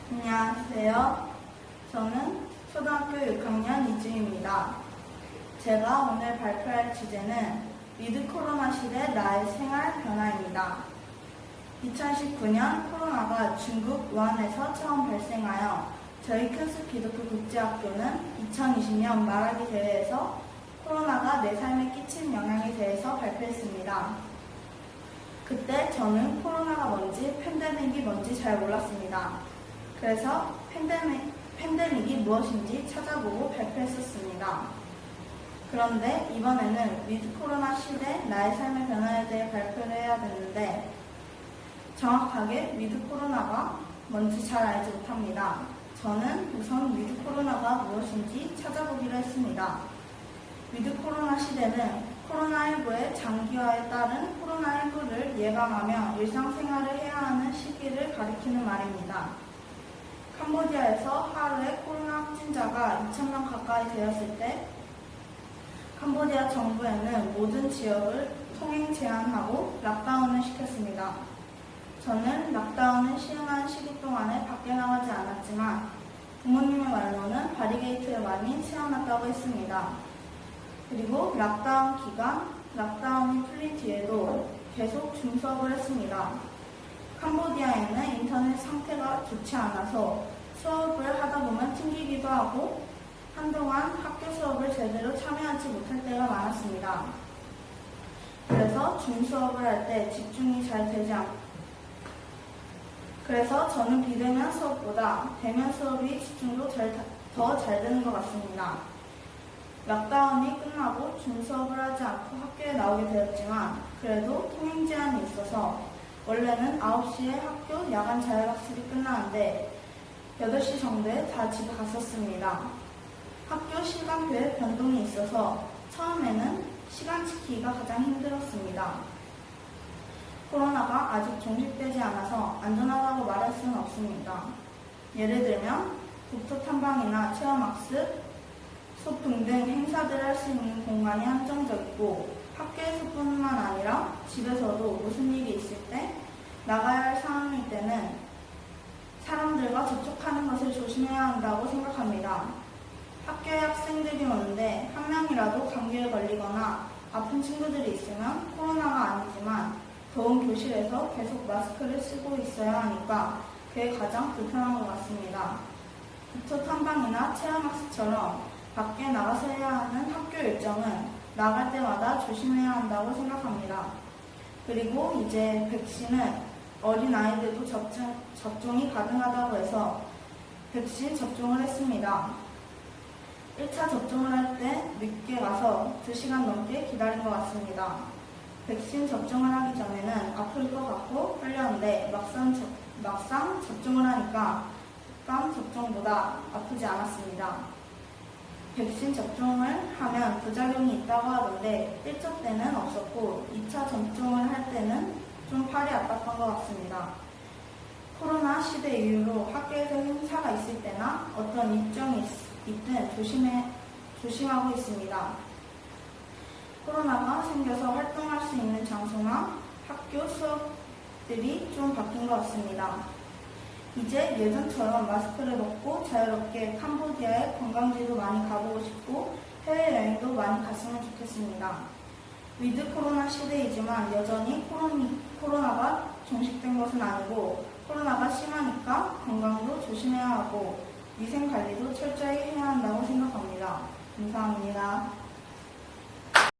안녕하세요. 저는 초등학교 6학년 이주입니다. 제가 오늘 발표할 주제는 위드 코로나 시대 나의 생활 변화입니다. 2019년 코로나가 중국 우한에서 처음 발생하여 저희 큰숲 기독교 국제학교는 2020년 말하기 대회에서 코로나가 내 삶에 끼친 영향에 대해서 발표했습니다. 그때 저는 코로나가 뭔지 팬데믹이 뭔지 잘 몰랐습니다. 그래서 팬데믹이 무엇인지 찾아보고 발표했었습니다. 그런데 이번에는 위드 코로나 시대 나의 삶의 변화에 대해 발표를 해야 되는데 정확하게 위드 코로나가 뭔지 잘 알지 못합니다. 저는 우선 위드 코로나가 무엇인지 찾아보기로 했습니다. 위드 코로나 시대는 코로나19의 장기화에 따른 코로나19를 예방하며 일상생활을 해야 하는 시기를 가리키는 말입니다. 캄보디아에서 하루에 코로나 확진자가 2,000명 가까이 되었을 때 캄보디아 정부에는 모든 지역을 통행 제한하고 락다운을 시켰습니다. 저는 락다운을 시행한 시기 동안에 밖에 나가지 않았지만 부모님의 말로는 바리게이트를 많이 세워놨다고 했습니다. 그리고 락다운 기간, 락다운이 풀린 뒤에도 계속 줌수업을 했습니다. 캄보디아에는 인터넷 상태가 좋지 않아서 수업을 하다 보면 튕기기도 하고 한동안 학교 수업을 제대로 참여하지 못할 때가 많았습니다. 그래서 줌수업을 할 때 집중이 잘 되지 않고 그래서 저는 비대면 수업보다 대면 수업이 집중도 더 잘 되는 것 같습니다. 락다운이 끝나고 줌 수업을 하지 않고 학교에 나오게 되었지만 그래도 통행 제한이 있어서 원래는 9시에 학교 야간 자율학습이 끝나는데 8시 정도에 다 집에 갔었습니다. 학교 시간표에 변동이 있어서 처음에는 시간 지키기가 가장 힘들었습니다. 코로나가 아직 종식되지 않아서 안전하다고 말할 수는 없습니다. 예를 들면 독서 탐방이나 체험학습, 소풍 등 행사들을 할 수 있는 공간이 한정적이고 학교에서뿐만 아니라 집에서도 무슨 일이 있을 때 나가야 할 상황일 때는 사람들과 접촉하는 것을 조심해야 한다고 생각합니다. 학교에 학생들이 오는데 한 명이라도 감기에 걸리거나 아픈 친구들이 있으면 코로나가 아니지만 더운 교실에서 계속 마스크를 쓰고 있어야 하니까 그게 가장 불편한 것 같습니다. 독서 탐방이나 체험학습처럼 밖에 나가서 해야 하는 학교 일정은 나갈 때마다 조심해야 한다고 생각합니다. 그리고 이제 백신은 어린아이들도 접종이 가능하다고 해서 백신 접종을 했습니다. 1차 접종을 할 때 늦게 가서 2시간 넘게 기다린 것 같습니다. 백신 접종을 하기 전에는 아플 것 같고 떨렸는데 막상 접종을 하니까 독감 접종보다 아프지 않았습니다. 백신 접종을 하면 부작용이 있다고 하던데 1차 때는 없었고 2차 접종을 할 때는 좀 팔이 아팠던 것 같습니다. 코로나 시대 이후로 학교에서 행사가 있을 때나 어떤 일정이 있든 조심하고 있습니다. 코로나가 생겨서 활동할 수 있는 장소나 학교 수업들이 좀 바뀐 것 같습니다. 이제 예전처럼 마스크를 벗고 자유롭게 캄보디아에 관광지도 많이 가보고 싶고 해외여행도 많이 갔으면 좋겠습니다. 위드 코로나 시대이지만 여전히 코로나가 종식된 것은 아니고 코로나가 심하니까 건강도 조심해야 하고 위생관리도 철저히 해야 한다고 생각합니다. 감사합니다.